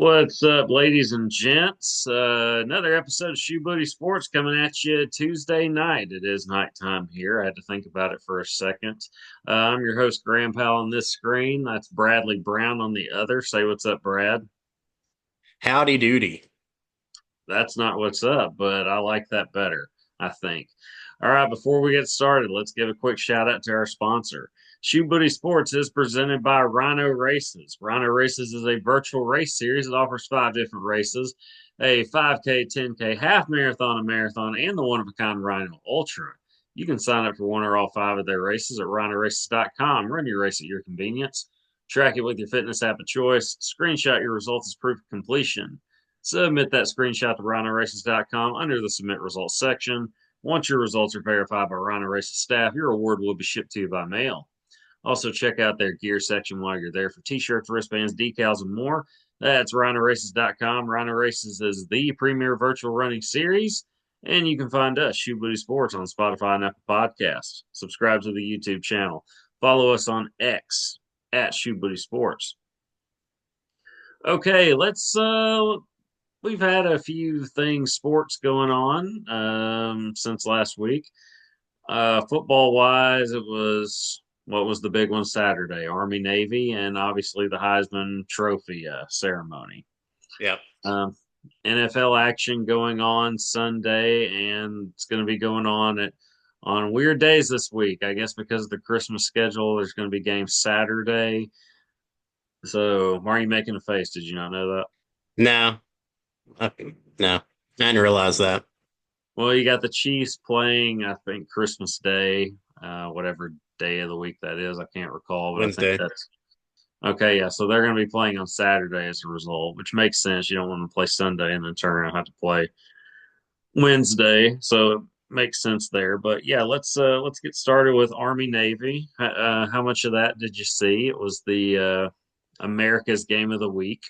What's up, ladies and gents? Another episode of Shoe Booty Sports coming at you Tuesday night. It is nighttime here. I had to think about it for a second. I'm your host, Grandpal, on this screen. That's Bradley Brown on the other. Say what's up, Brad. Howdy doody. That's not what's up, but I like that better, I think. All right, before we get started, let's give a quick shout out to our sponsor. Shoe Booty Sports is presented by Rhino Races. Rhino Races is a virtual race series that offers five different races: a 5K, 10K, half marathon, a marathon, and the one of a kind Rhino Ultra. You can sign up for one or all five of their races at rhinoraces.com. Run your race at your convenience. Track it with your fitness app of choice. Screenshot your results as proof of completion. Submit that screenshot to rhinoraces.com under the submit results section. Once your results are verified by Rhino Races staff, your award will be shipped to you by mail. Also, check out their gear section while you're there for t-shirts, wristbands, decals, and more. That's rhinoraces.com. Rhino Races is the premier virtual running series, and you can find us, Shoe Booty Sports, on Spotify and Apple Podcasts. Subscribe to the YouTube channel. Follow us on X at Shoe Booty Sports. Okay, let's we've had a few things sports going on since last week. Football wise, it was what was the big one Saturday? Army Navy, and obviously the Heisman Trophy ceremony. Yep. Um, NFL action going on Sunday, and it's going to be going on weird days this week. I guess because of the Christmas schedule, there's going to be games Saturday. So, why are you making a face? Did you not know that? No. No. I didn't realize that. Well, you got the Chiefs playing, I think, Christmas Day, whatever day of the week that is. I can't recall, but I think Wednesday. that's okay. Yeah, so they're going to be playing on Saturday as a result, which makes sense. You don't want to play Sunday and then turn around and have to play Wednesday, so it makes sense there. But yeah, let's get started with Army Navy. How much of that did you see? It was the America's Game of the Week.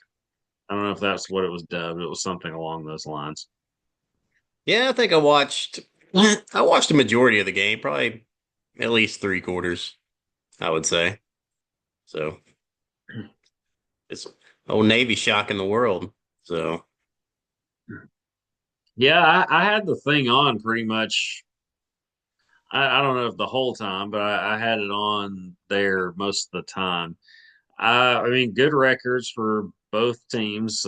I don't know if that's what it was dubbed. It was something along those lines. Yeah, I think I watched the majority of the game, probably at least three quarters, I would say. So it's old Navy shocking the world. So Yeah, I had the thing on pretty much. I don't know if the whole time, but I had it on there most of the time. I mean, good records for both teams.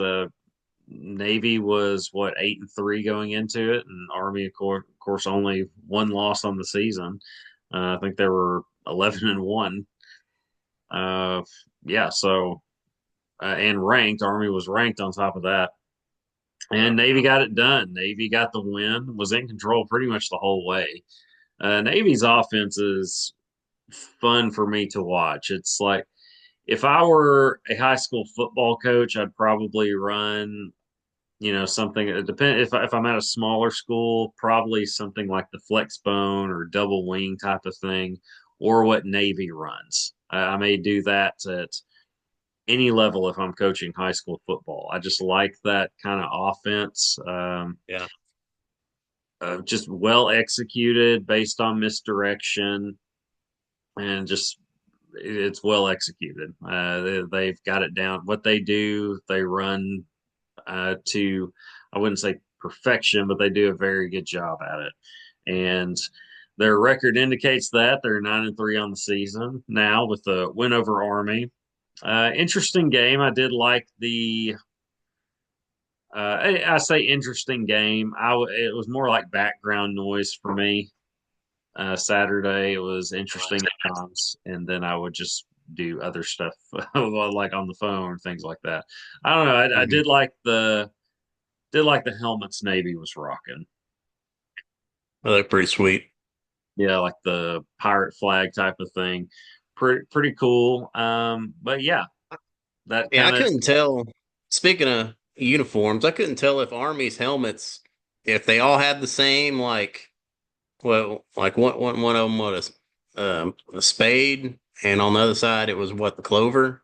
Navy was what 8-3 going into it, and Army, of course, only one loss on the season. I think they were 11-1. Uh, yeah, so and ranked. Army was ranked on top of that. And Navy got it done. Navy got the win, was in control pretty much the whole way. Navy's offense is fun for me to watch. It's like if I were a high school football coach, I'd probably run, something. It depend if I'm at a smaller school, probably something like the flex bone or double wing type of thing, or what Navy runs. I may do that at any level if I'm coaching high school football. I just like that kind of offense. yeah. Just well executed based on misdirection and just it's well executed. They've got it down. What they do, they run to, I wouldn't say perfection, but they do a very good job at it. And their record indicates that they're 9-3 on the season now with the win over Army. Interesting game. I did like the I say interesting game. It was more like background noise for me. Saturday it was interesting at times, and then I would just do other stuff like on the phone or things like that. I don't know. I Mhm. did like the helmets Navy was rocking. Well, they're pretty sweet. Yeah, like the pirate flag type of thing. Pretty cool. But yeah, that Yeah, I kind of couldn't tell. Speaking of uniforms, I couldn't tell if Army's helmets, if they all had the same, like one of them was a spade, and on the other side it was what, the clover.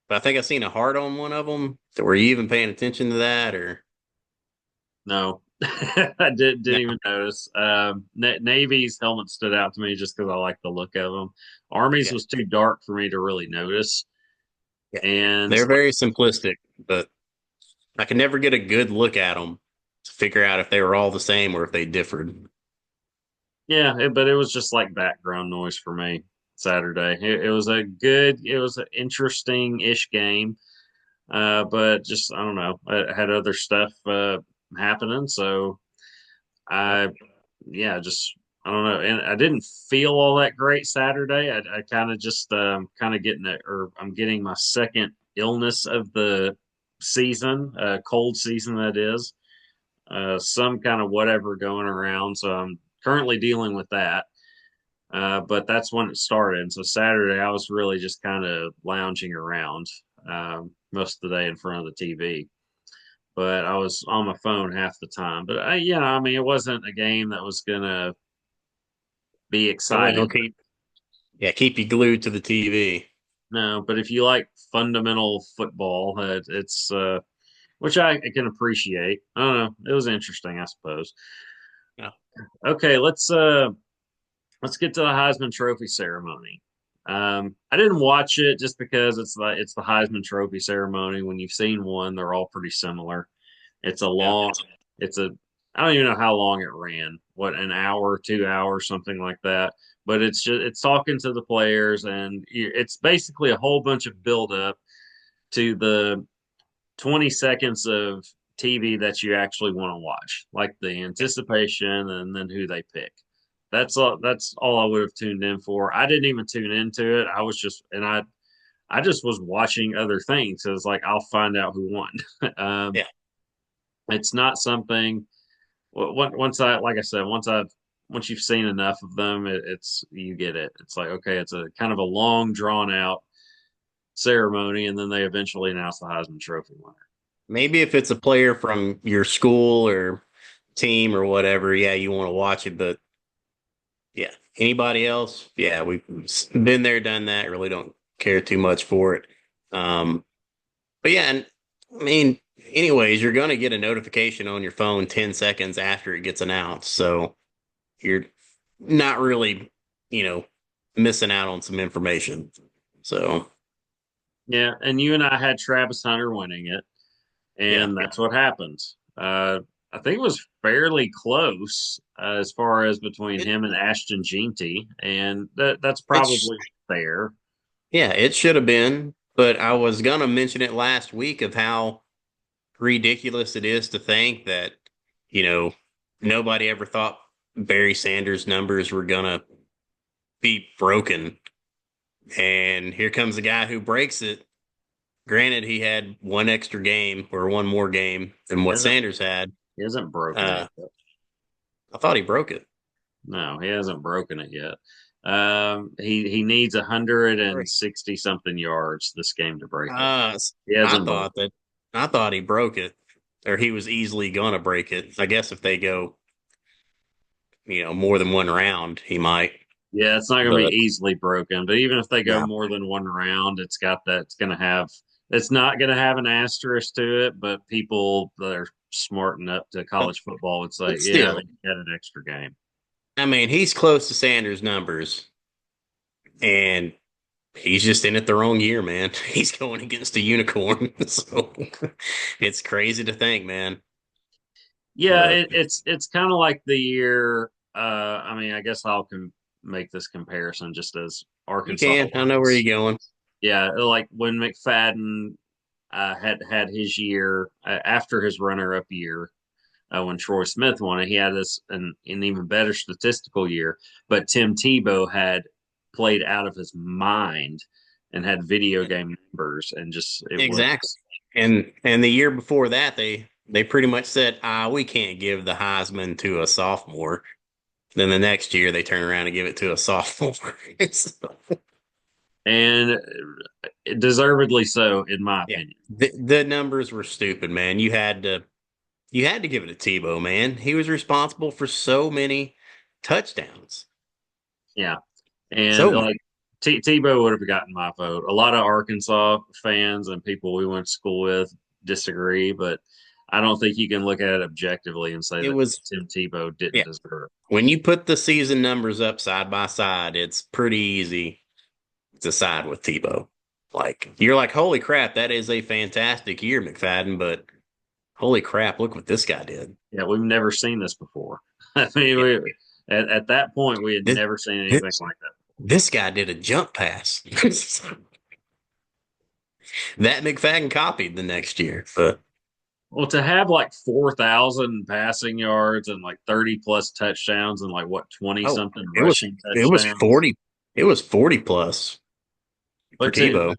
But I think I seen a heart on one of them. So were you even paying attention to that, or no. I didn't no? even notice. Navy's helmet stood out to me just because I like the look of them. Army's Yeah, was too dark for me to really notice. Yeah. And They're very simplistic, but I can never get a good look at them to figure out if they were all the same or if they differed. yeah, but it was just like background noise for me Saturday. It was an interesting-ish game, but just I don't know, I had other stuff happening, so I yeah, just I don't know, and I didn't feel all that great Saturday. I kind of just kind of getting it, or I'm getting my second illness of the season, cold season that is, some kind of whatever going around. So I'm currently dealing with that. But that's when it started. So Saturday, I was really just kind of lounging around most of the day in front of the TV. But I was on my phone half the time. But I mean, it wasn't a game that was gonna be It wasn't gonna exciting. keep you glued to the TV. No, but if you like fundamental football, it's which I can appreciate. I don't know. It was interesting, I suppose. Yeah. Okay, let's get to the Heisman Trophy ceremony. I didn't watch it just because it's the Heisman Trophy ceremony. When you've seen one, they're all pretty similar. It's a Yeah. long, it's a I don't even know how long it ran. What, an hour, 2 hours, something like that. But it's talking to the players, and it's basically a whole bunch of build up to the 20 seconds of TV that you actually want to watch, like the anticipation and then who they pick. That's all I would have tuned in for. I didn't even tune into it. I was just and I just was watching other things. So it's like I'll find out who won. Yeah. It's not something once I like I said, once you've seen enough of them, it's you get it. It's like okay, it's a kind of a long drawn out ceremony, and then they eventually announce the Heisman Trophy winner. Maybe if it's a player from your school or team or whatever, yeah, you want to watch it. But yeah, anybody else, yeah, we've been there, done that. Really don't care too much for it. Um, but yeah, and I mean, anyways, you're gonna get a notification on your phone 10 seconds after it gets announced, so you're not really, you know, missing out on some information. So Yeah, and you and I had Travis Hunter winning it, yeah, and that's what happened. I think it was fairly close as far as between it him and Ashton Jeanty, and that's it's probably fair. yeah, it should have been, but I was gonna mention it last week of how ridiculous it is to think that, you know, nobody ever thought Barry Sanders' numbers were gonna be broken. And here comes a guy who breaks it. Granted, he had one extra game or one more game than He what hasn't Sanders had. he hasn't broken Uh, it yet. I thought he broke it. No, he hasn't broken it yet. He needs 160 something yards this game to break it. Uh, He I hasn't broken. thought that I thought he broke it, or he was easily gonna break it. I guess if they go, more than one round, he might. Yeah, it's not going to be But easily broken, but even if they go no, more than one round, it's got that. It's not going to have an asterisk to it, but people that are smart enough to college football would say, but yeah, still, they had an extra game. I mean, he's close to Sanders' numbers, and he's just in it the wrong year, man. He's going against a unicorn, so it's crazy to think, man. Yeah, But it's kind of like the year. I mean, I guess make this comparison just as you Arkansas can, I know where wise. you're going. Yeah, like when McFadden had his year after his runner-up year when Troy Smith won it. He had an even better statistical year, but Tim Tebow had played out of his mind and had video game numbers, and just it was Exactly. And the year before that, they pretty much said, we can't give the Heisman to a sophomore. Then the next year they turn around and give it to a sophomore. So, and deservedly so, in my yeah. opinion. The numbers were stupid, man. You had to give it to Tebow, man. He was responsible for so many touchdowns. Yeah, and So many. like Tebow would have gotten my vote. A lot of Arkansas fans and people we went to school with disagree, but I don't think you can look at it objectively and say It that was Tim Tebow didn't Yeah. deserve. When you put the season numbers up side by side, it's pretty easy to side with Tebow. Like you're like, holy crap, that is a fantastic year, McFadden. But holy crap, look what this guy did. Yeah, we've never seen this before. I mean, Yeah. at that point, we had This, never seen anything this, like that. this guy did a jump pass. That McFadden copied the next year. But Well, to have like 4,000 passing yards and like 30 plus touchdowns and like what 20 oh, something it was rushing it was touchdowns, 40 plus for but Tebow.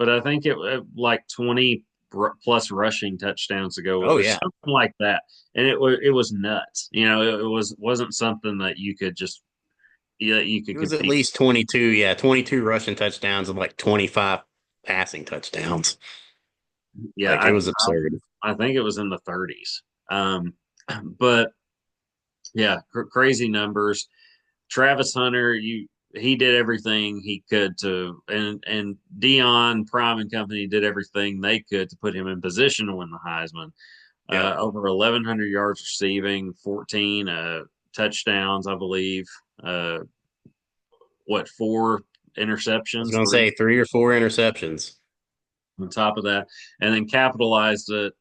I think it like 20 plus rushing touchdowns ago. It Oh was yeah. something like that, and it was nuts. It wasn't something that you could just yeah you It could was at compete. least 22, yeah, 22 rushing touchdowns and like 25 passing touchdowns. Yeah, Like it was absurd. I think it was in the 30s. Um, but yeah, crazy numbers. Travis Hunter, he did everything he could to, and Dion Prime and company did everything they could to put him in position to win the Heisman. Yep. Over 1,100 yards receiving, 14 touchdowns, I believe. Uh, what, four I was interceptions, gonna three say 3 or 4 interceptions. on top of that, and then capitalized it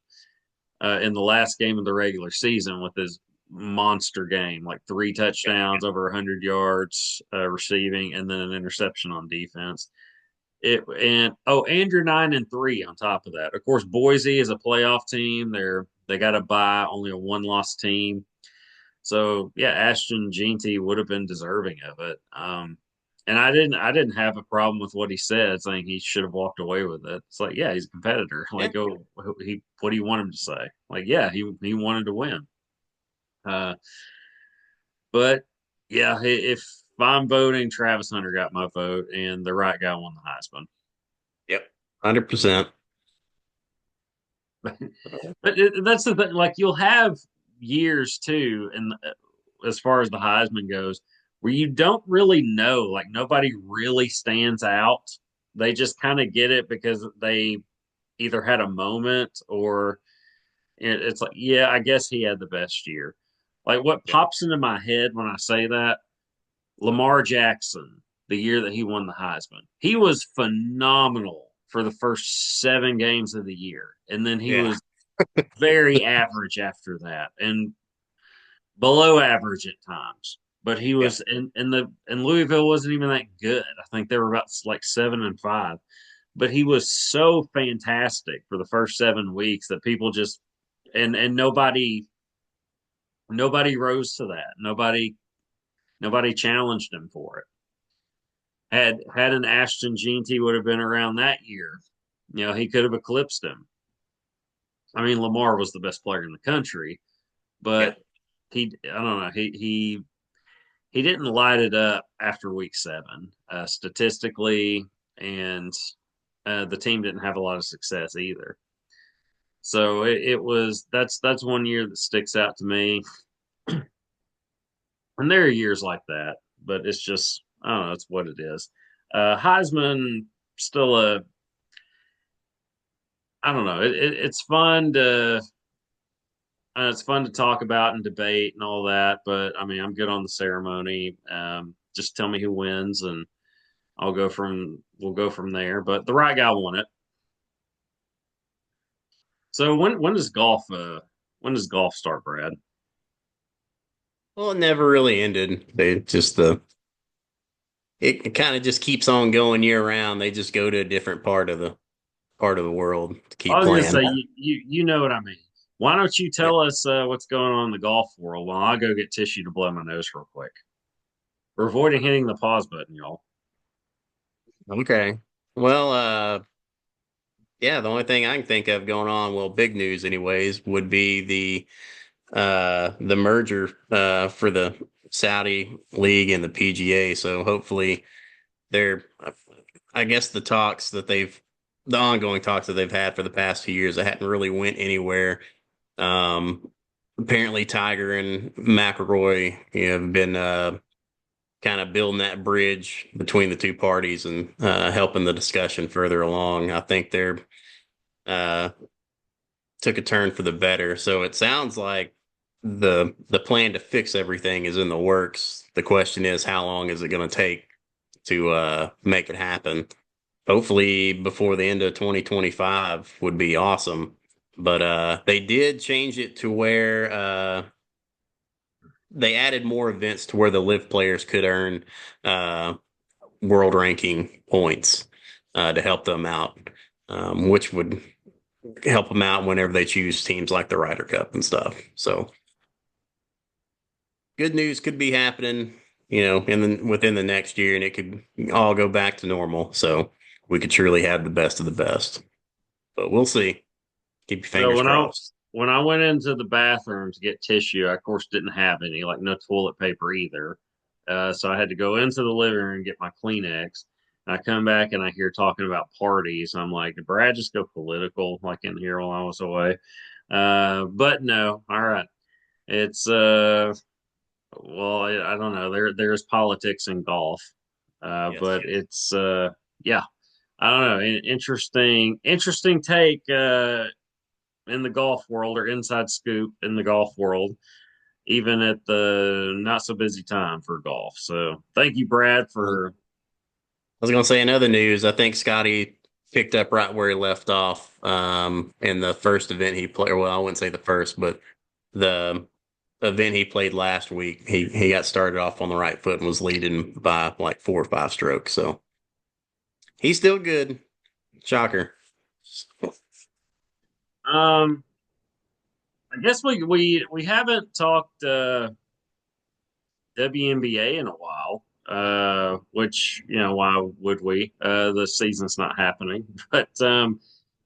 in the last game of the regular season with his monster game, like three Yep. touchdowns, over 100 yards receiving, and then an interception on defense. And you're 9-3 on top of that. Of course, Boise is a playoff team. They got to buy only a one loss team. So yeah, Ashton Jeanty would have been deserving of it. And I didn't have a problem with what he said, saying he should have walked away with it. It's like, yeah, he's a competitor. Yeah. Like, oh, what do you want him to say? Like, yeah, he wanted to win. Uh, but yeah, if I'm voting, Travis Hunter got my vote, and the right guy won the Heisman. Yep. 100%. But that's the thing. Like, you'll have years too, and as far as the Heisman goes, where you don't really know. Like, nobody really stands out. They just kind of get it because they either had a moment or it's like, yeah, I guess he had the best year. Like, what Yep. pops into my head when I say that, Lamar Jackson, the year that he won the Heisman, he was phenomenal for the first 7 games of the year, and then he Yeah. was very average after that, and below average at times. But he Yep. was in Louisville wasn't even that good. I think they were about like 7-5. But he was so fantastic for the first 7 weeks that people just and nobody rose to that. Nobody challenged him for it. Had an Ashton Jeanty would have been around that year, he could have eclipsed him. I mean, Lamar was the best player in the country, but Yep. I don't know, he didn't light it up after week 7, statistically, and the team didn't have a lot of success either. So it was that's one year that sticks out to me, and there are years like that, but it's just I don't know, it's what it is. Heisman still a I don't know. It's fun to talk about and debate and all that, but I mean, I'm good on the ceremony. Just tell me who wins, and we'll go from there. But the right guy won it. So when does golf start, Brad? Well, it never really ended. They just the it kind of just keeps on going year round. They just go to a different part of the world to I keep was gonna playing. say you know what I mean. Why don't you Yeah. tell us what's going on in the golf world while I go get tissue to blow my nose real quick? We're avoiding hitting the pause button, y'all. Okay. Well, yeah, the only thing I can think of going on, well, big news anyways, would be the merger for the Saudi League and the PGA. So hopefully they're I guess the ongoing talks that they've had for the past few years that hadn't really went anywhere. Um Apparently Tiger and McIlroy, have been kind of building that bridge between the two parties and helping the discussion further along. I think they're uh took a turn for the better. So it sounds like the plan to fix everything is in the works. The question is, how long is it going to take to make it happen? hopefully before the end of 2025 would be awesome. But they did change it to where they added more events to where the live players could earn uh, world ranking points to help them out, which would help them out whenever they choose teams like the Ryder Cup and stuff. So good news could be happening, within the next year, and it could all go back to normal. So we could truly have the best of the best. But we'll see. Keep your So fingers crossed. when I went into the bathroom to get tissue, I of course didn't have any, like no toilet paper either. So I had to go into the living room and get my Kleenex. And I come back and I hear talking about parties. I'm like, did Brad just go political like in here while I was away? But no, all right. It's well, I don't know. There's politics in golf, Yes. but it's yeah, I don't know. Interesting take in the golf world or inside scoop in the golf world, even at the not so busy time for golf. So thank you, Brad, I for was going to say, in other news, I think Scotty picked up right where he left off in the first event he played. Well, I wouldn't say the first, but the event he played last week. He got started off on the right foot and was leading by like 4 or 5 strokes. So he's still good. Shocker. um. I guess we haven't talked WNBA in a while. Which why would we? The season's not happening, but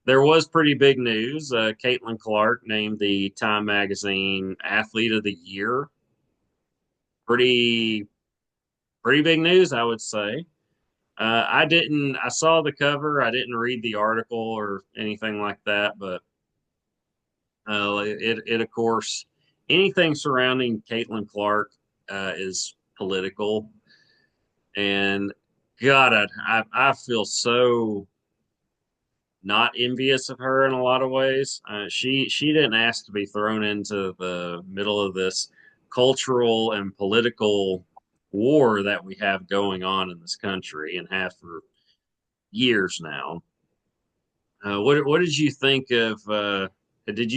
there was pretty big news. Caitlin Clark named the Time Magazine Athlete of the Year. Pretty pretty big news, I would say. I didn't. I saw the cover. I didn't read the article or anything like that, but it of course anything surrounding Caitlin Clark is political, and God, I feel so not envious of her in a lot of ways. She didn't ask to be thrown into the middle of this cultural and political war that we have going on in this country and have for years now. What did you think of? Did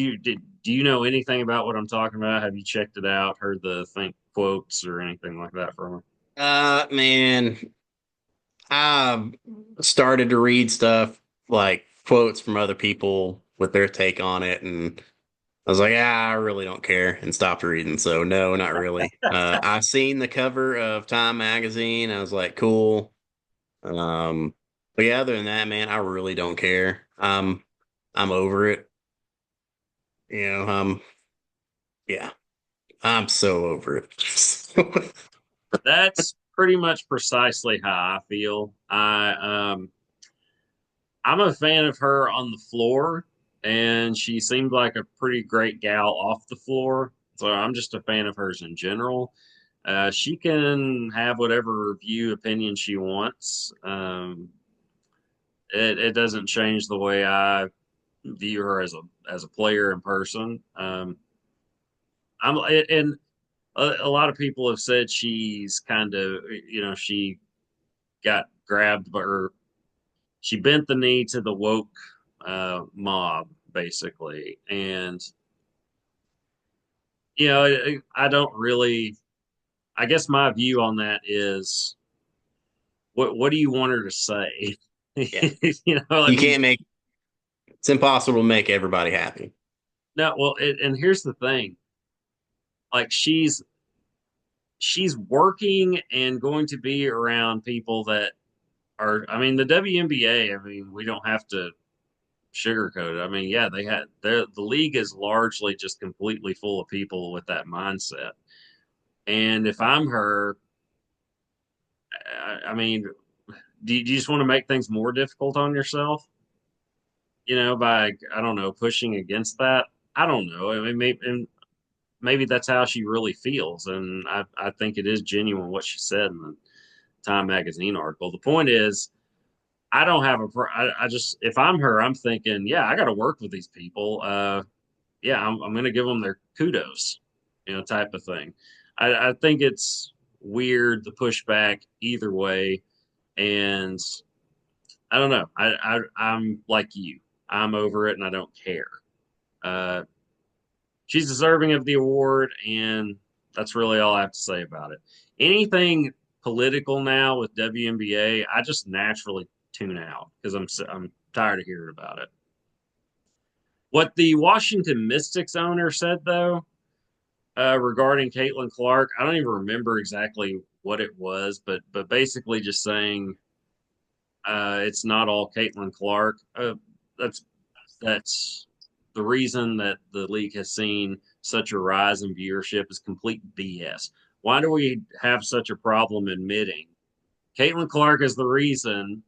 do you know anything about what I'm talking about? Have you checked it out? Heard the think quotes or anything like that from her? Man, I started to read stuff like quotes from other people with their take on it, and I was like, I really don't care, and stopped reading. So no, not really. I've seen the cover of Time magazine. I was like, cool. Um, but yeah, other than that, man, I really don't care. I'm over it. Yeah, I'm so over it. That's pretty much precisely how I feel. I'm a fan of her on the floor, and she seemed like a pretty great gal off the floor. So I'm just a fan of hers in general. She can have whatever view opinion she wants. It doesn't change the way I view her as a player in person. I'm and a lot of people have said she's kind of she got grabbed by her. She bent the knee to the woke mob basically, and I don't really. I guess my view on that is what do you want her to say? Yeah, I you mean, can't make it's impossible to make everybody happy. no. Well, and here's the thing: like she's working and going to be around people that are. I mean, the WNBA. I mean, we don't have to sugarcoat it. I mean, yeah, the league is largely just completely full of people with that mindset. And if I'm her, I mean, do you just want to make things more difficult on yourself? By I don't know, pushing against that. I don't know. I mean, maybe that's how she really feels, and I think it is genuine what she said in the Time Magazine article. The point is, I don't have I just if I'm her, I'm thinking, yeah, I got to work with these people. Yeah, I'm going to give them their kudos, type of thing. I think it's weird the pushback either way, and I don't know. I'm like you. I'm over it and I don't care. Uh, she's deserving of the award, and that's really all I have to say about it. Anything political now with WNBA, I just naturally tune out because I'm tired of hearing about it. What the Washington Mystics owner said though, regarding Caitlin Clark, I don't even remember exactly what it was, but basically just saying it's not all Caitlin Clark. That's that's the reason that the league has seen such a rise in viewership is complete BS. Why do we have such a problem admitting Caitlin Clark is the reason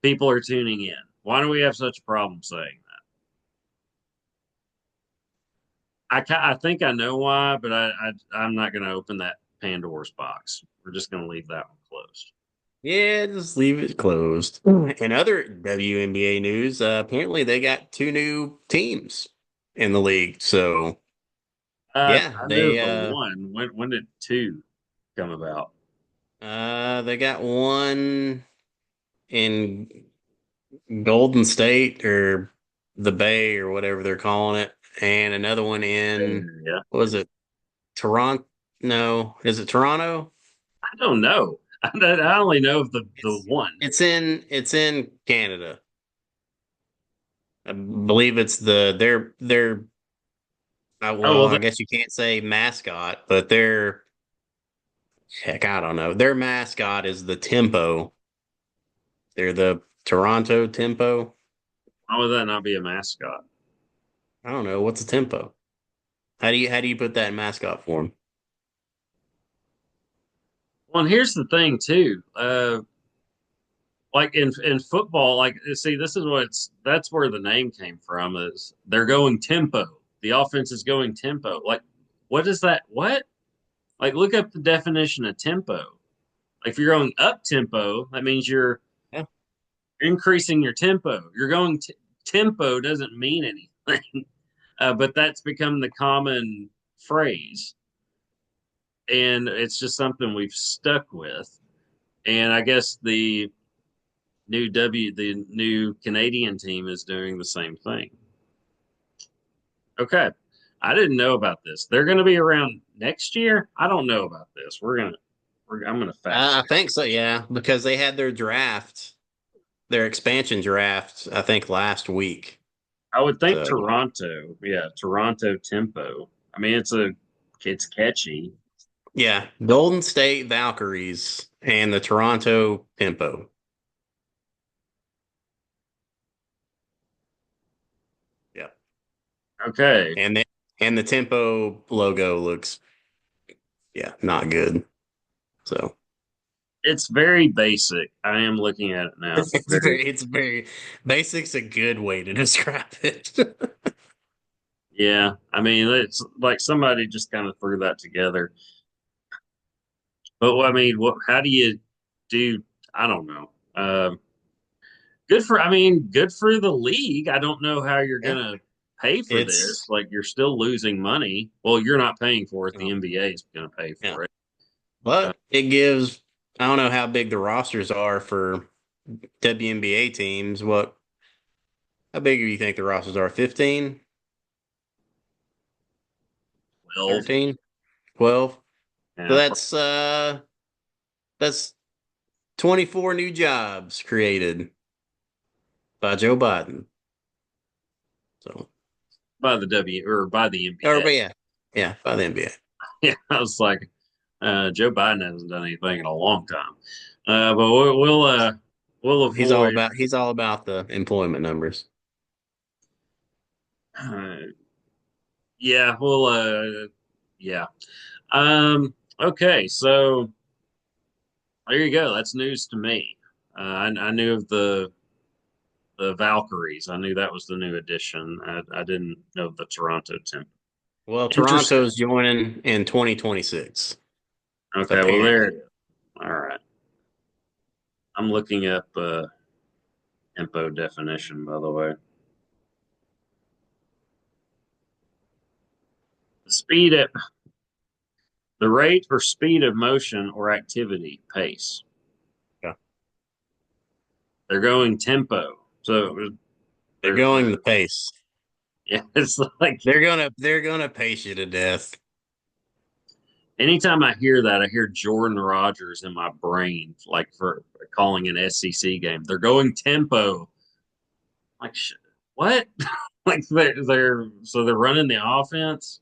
people are tuning in? Why do we have such a problem saying that? I think I know why, but I'm not going to open that Pandora's box. We're just going to leave that one closed. Yeah, just leave it closed. In other WNBA news, apparently they got two new teams in the league. So yeah, I knew the one. When did two come about? they got one in Golden State or the Bay or whatever they're calling it, and another one in Yeah, what was it? Toronto? No, is it Toronto? I don't know. I only know of the It's one. it's in Canada. I believe it's their Oh well, well, I guess you can't say mascot, but their heck, I don't know. Their mascot is the Tempo. They're the Toronto Tempo. why would that not be a mascot? I don't know what's a Tempo. How do you put that in mascot form? Well, and here's the thing too. Like in football, like see, this is what's that's where the name came from. Is they're going tempo. The offense is going tempo. Like, what is that? What? Like, look up the definition of tempo. Like, if you're going up tempo, that means you're Yeah. increasing your tempo. You're going tempo doesn't mean anything, but that's become the common phrase, and it's just something we've stuck with. And I guess the new Canadian team is doing the same thing. Okay. I didn't know about this. They're going to be around next year. I don't know about this. I'm going to fact I check. think so, yeah, because they had their draft, their expansion draft, I think last week. I would think So Toronto. Yeah, Toronto tempo. I mean, it's catchy. yeah, Golden State Valkyries and the Toronto Tempo. Yeah, Okay. and the Tempo logo looks not good. So It's very basic. I am looking at it now. It's very it's very basic's a good way to describe it. yeah. I mean, it's like somebody just kind of threw that together. But I mean, what? How do you do? I don't know. Good for, I mean, good for the league. I don't know how you're Yeah, gonna pay for this. it's Like you're still losing money. Well, you're not paying for it. The oh, NBA is gonna pay yeah, for it. Uh, but it gives. I don't know how big the rosters are for WNBA teams. How big do you think the rosters are? 15, 12. 13, 12. So Yeah, that's 24 new jobs created by Joe Biden. So, by the W or by the or NBA. but yeah, yeah, by the NBA. Yeah, I was like, Joe Biden hasn't done anything in a long time. But we'll avoid. He's all about the employment numbers. Uh, yeah, yeah. Okay, so there you go. That's news to me. I knew of the Valkyries. I knew that was the new addition. I didn't know the Toronto temp. Well, Interesting. Toronto's joining in 2026, Okay, well there. apparently. All right. I'm looking up info definition, by the way. The speed at the rate or speed of motion or activity, pace. Yeah. They're going tempo. So They're they're going the pace. yeah, it's like They're gonna pace you to death. anytime I hear that, I hear Jordan Rogers in my brain, like for calling an SEC game. They're going tempo. Like what? Like they're so they're running the offense,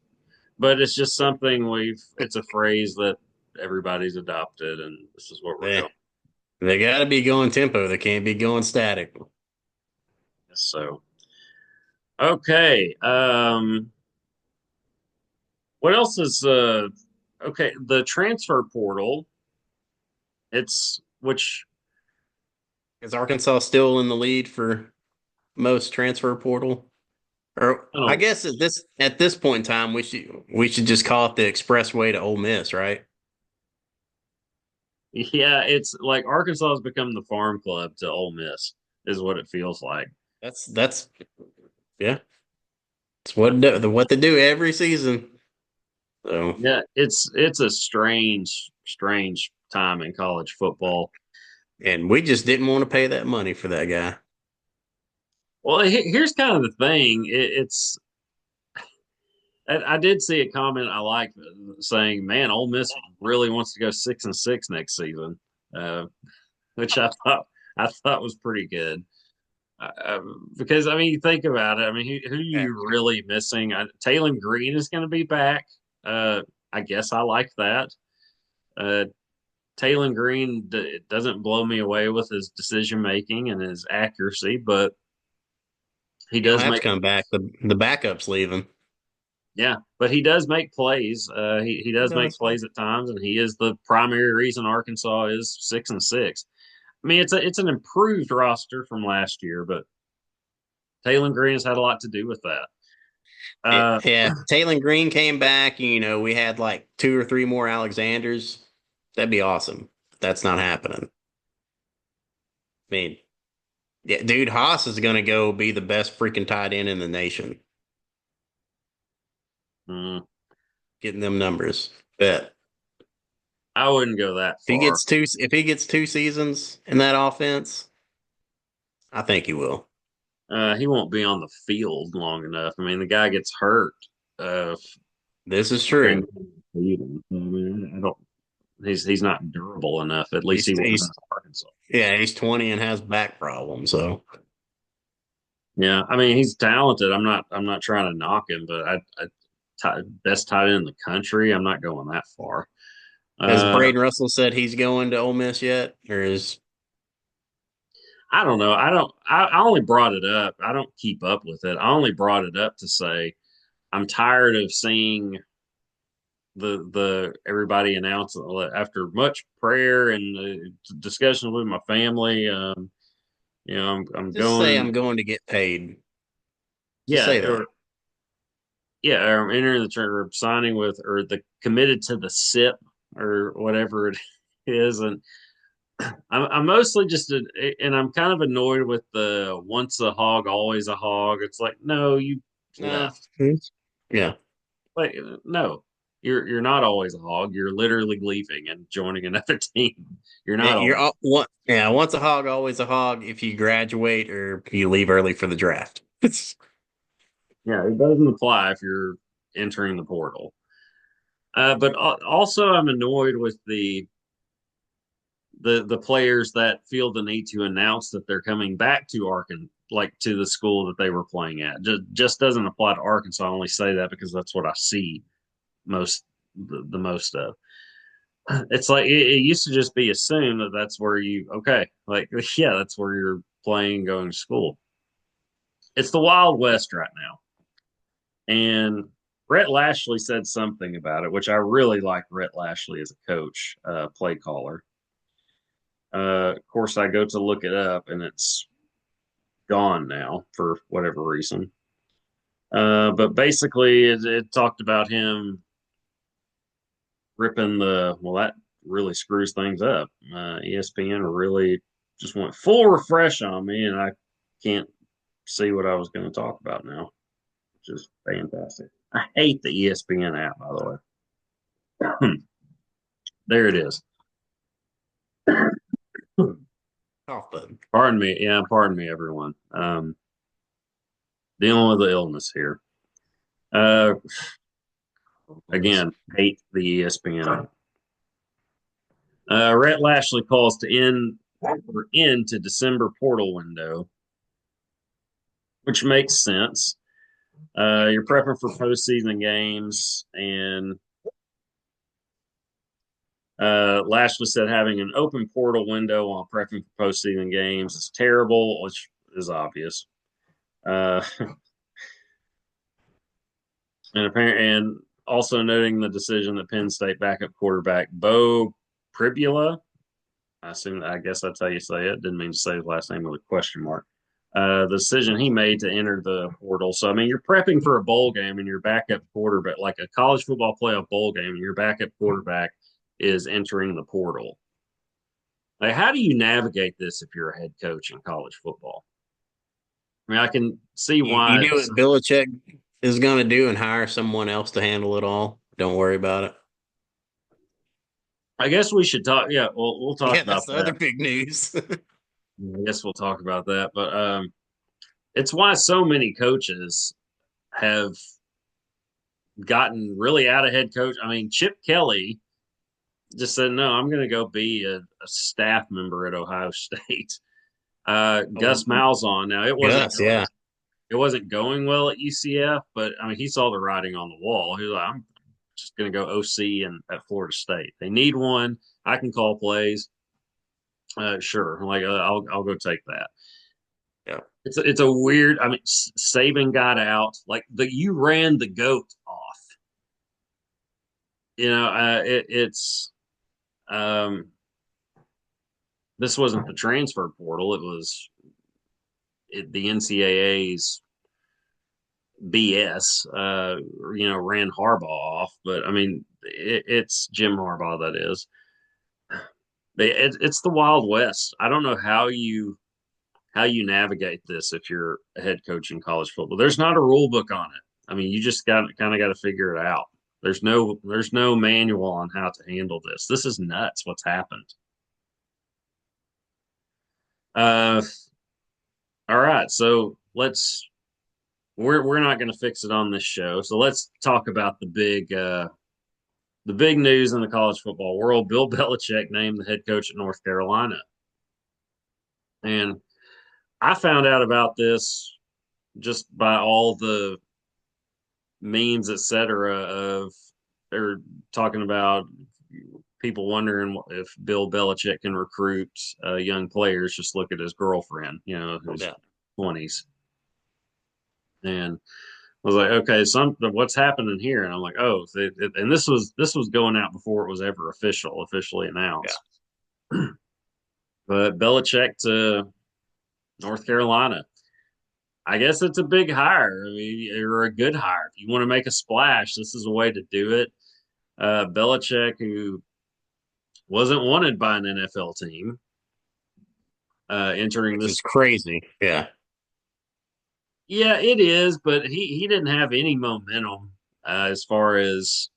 but it's just something we've. It's a phrase that everybody's adopted, and this is what we're They going. they gotta be going tempo. They can't be going static. So okay, what else is okay? The transfer portal. It's which Is Arkansas still in the lead for most transfer portal? Or I I don't. guess at this point in time, we should just call it the expressway to Ole Miss, right? Yeah, it's like Arkansas has become the farm club to Ole Miss, is what it feels like. That's yeah. It's what they do every season. So, Yeah, it's a strange time in college football. and we just didn't want to pay that money for that guy. Well, here's kind of the thing. It's I did see a comment I like saying, "Man, Ole Miss really wants to go 6-6 next season," uh, which I thought was pretty good. Because I mean, you think about it. I mean, who are Yeah. you really missing? Taylor Green is going to be back. I guess I like that. Uh, Taylor Green doesn't blow me away with his decision making and his accuracy, but he You don't does have to make come back. The backup's leaving. yeah, but he does make plays. He He does make does. plays at times, and he is the primary reason Arkansas is 6-6. I mean, it's an improved roster from last year, but Taylor Green has had a lot to do with that. Uh, Yeah, if Taylor Green came back, we had like two or three more Alexanders. That'd be awesome. That's not happening. I mean, yeah, dude, Haas is gonna go be the best freaking tight end in the nation, mm, getting them numbers. Bet I wouldn't go that far. if he gets 2 seasons in that offense, I think he will. He won't be on the field long enough. I mean, the guy gets hurt. Uh, This is Spring true. season. I mean, I don't. He's not durable enough. At least He's he was he's in Arkansas. yeah, he's 20 and has back problems. So Yeah, I mean, he's talented. I'm not trying to knock him, but best tight end in the country. I'm not going that far. has Uh, Braden Russell said he's going to Ole Miss yet, or is I don't know. I don't. I only brought it up. I don't keep up with it. I only brought it up to say I'm tired of seeing the everybody announce after much prayer and discussion with my family. I'm just say I'm going. going to get paid? Just Yeah, say that. I'm entering the or signing with or the committed to the SIP or whatever it is, and I'm mostly and I'm kind of annoyed with the once a hog, always a hog. It's like, no, you No. left. Yeah. Like, no, you're not always a hog. You're literally leaving and joining another team. You're Yeah, not always. yeah, once a hog, always a hog if you graduate or you leave early for the draft. Yeah, it doesn't apply if you're entering the portal. But also, I'm annoyed with the players that feel the need to announce that they're coming back to Arkansas, like to the school that they were playing at. Just doesn't apply to Arkansas. I only say that because that's what I see most the most of. It's like it used to just be assumed that that's where you okay, like yeah, that's where you're playing, going to school. It's the Wild West right now, and Brett Lashley said something about it, which I really like. Brett Lashley as a coach, play caller. Of course, I go to look it up, and it's gone now for whatever reason. But basically, it talked about him ripping well, that really screws things up. ESPN really just went full refresh on me, and I can't see what I was going to talk about now, which is fantastic. I hate the ESPN app, by the way. There it is. Cough button. Pardon me. Yeah, pardon me, everyone. Dealing with the illness here. Uh, again, hate the ESPN. Rhett Lashley calls to end to December portal window, which makes sense. You're prepping for postseason games, and Lashley said having an open portal window while prepping for postseason games is terrible, which is obvious. Uh, and also noting the decision that Penn State backup quarterback Bo Pribula, I guess that's how you say it. Didn't mean to say his last name with a question mark. The decision he made to enter the portal. So I mean, you're prepping for a bowl game and your backup quarterback, like a college football playoff bowl game, and your backup quarterback is entering the portal. Like, how do you navigate this if you're a head coach in college football? I mean, I can see You why. do what Belichick is going to do and hire someone else to handle it all. Don't worry about it. I guess we should talk. Yeah, we'll talk Yeah, about that's the other that. big news. I guess we'll talk about that. But it's why so many coaches have gotten really out of head coach. I mean, Chip Kelly just said, "No, I'm going to go be a staff member at Ohio State." Oh, Gus Malzahn. Now Gus, yeah. it wasn't going well at UCF, but I mean, he saw the writing on the wall. He was like, "I'm just going to go OC and at Florida State. They need one. I can call plays. Sure, like I'll go take that." Yeah. It's a weird. I mean, Saban got out. Like you ran the goat off. It's um, this wasn't the transfer portal. It was the NCAA's BS. Ran Harbaugh off. But I mean, it's Jim Harbaugh that is. It's the Wild West. I don't know how you navigate this if you're a head coach in college football. There's not a rule book on it. I mean, you just got to figure it out. There's no manual on how to handle this. This is nuts. What's happened? Uh, all right. So we're not going to fix it on this show. So let's talk about the big news in the college football world. Bill Belichick named the head coach at North Carolina, and I found out about this just by all the memes, etc. Of they're talking about people wondering if Bill Belichick can recruit young players. Just look at his girlfriend, who's Yeah. 20s, and I was like, okay, what's happening here? And I'm like, oh, and this was going out before it was ever officially Yeah. announced. But Belichick to North Carolina, I guess it's a big hire. I mean, or a good hire. If you want to make a splash, this is a way to do it. Belichick, who wasn't wanted by an NFL team, entering Which this. is crazy. Yeah. Yeah, it is, but he didn't have any momentum as far as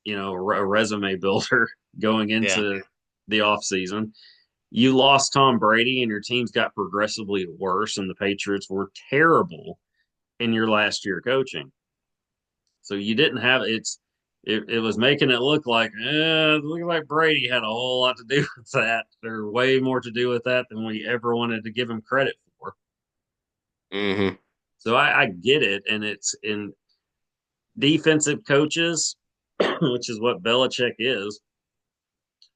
a resume builder going Yeah. into the offseason. You lost Tom Brady, and your teams got progressively worse, and the Patriots were terrible in your last year coaching. So you didn't have it was making it look like Brady had a whole lot to do with that, or way more to do with that than we ever wanted to give him credit for. Hmm. So I get it, and it's in defensive coaches, which is what Belichick is.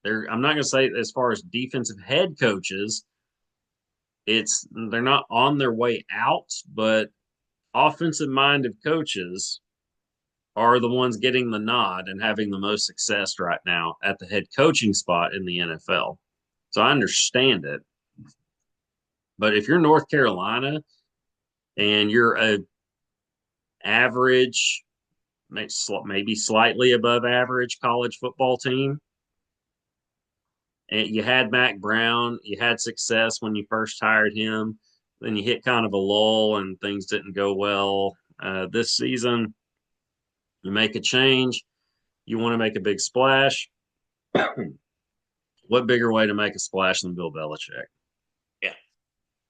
I'm not going to say as far as defensive head coaches, they're not on their way out, but offensive minded coaches are the ones getting the nod and having the most success right now at the head coaching spot in the NFL. So I understand it. But if you're North Carolina and you're a average, maybe slightly above average college football team, and you had Mac Brown, you had success when you first hired him, then you hit kind of a lull and things didn't go well. This season, you make a change, you want to make a big splash. what bigger way to make a splash than Bill Belichick? Yeah.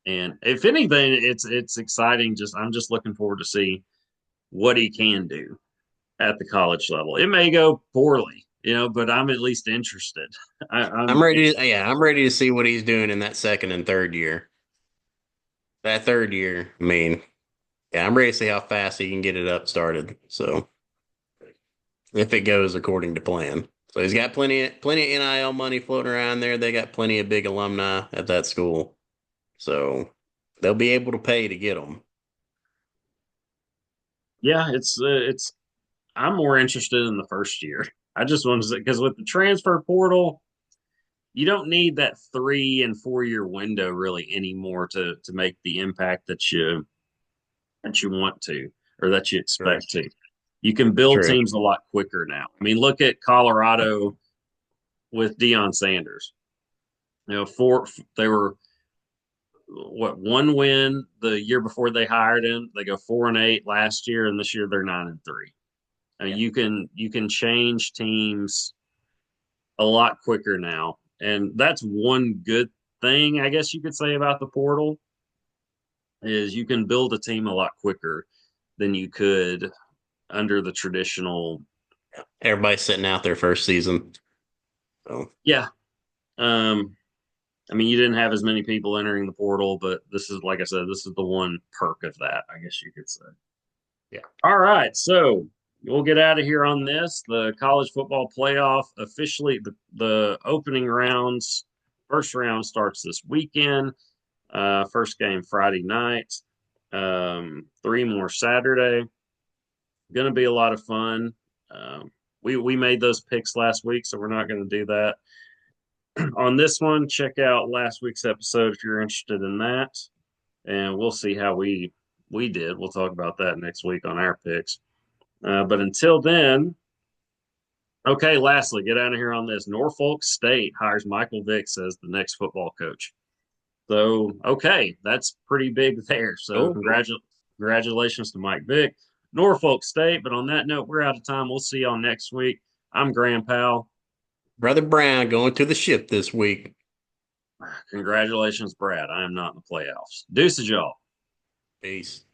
And if anything, it's exciting. Just I'm just looking forward to see what he can do at the college level. It may go poorly, but I'm at least interested. I'm I'm ready to, yeah, I'm ready to see what he's doing in that second and third year. That third year, I mean, yeah, I'm ready to see how fast he can get it up started. So if it goes according to plan. So he's got plenty of NIL money floating around there. They got plenty of big alumni at that school. So they'll be able to pay to get them. yeah, it's I'm more interested in the first year. I just want to say because with the transfer portal, you don't need that 3 and 4 year window really anymore to make the impact that you want to or that you True. expect to. You can build True. teams a lot quicker now. I mean, look at Colorado with Deion Sanders. Four they were what 1 win the year before they hired him. They go 4-8 last year, and this year they're 9-3. I mean, Yeah. you can change teams a lot quicker now, and that's one good thing I guess you could say about the portal is you can build a team a lot quicker than you could under the traditional. Everybody's sitting out their first season. So Yeah. Um, I mean, you didn't have as many people entering the portal, but this is, like I said, this is the one perk of that, I guess you could say. yeah. All right. So we'll get out of here on this. The college football playoff officially, the opening rounds, first round starts this weekend. First game Friday night. Three more Saturday. Going to be a lot of fun. We made those picks last week, so we're not going to do that on this one. Check out last week's episode if you're interested in that, and we'll see how we did. We'll talk about that next week on our picks. But until then, okay. Lastly, get out of here on this. Norfolk State hires Michael Vick as the next football coach. So okay, that's pretty big there. So Cool. congratulations to Mike Vick, Norfolk State. But on that note, we're out of time. We'll see y'all next week. I'm Graham Powell. Brother Brown going to the ship this week. Congratulations, Brad. I am not in the playoffs. Deuces, y'all. Peace.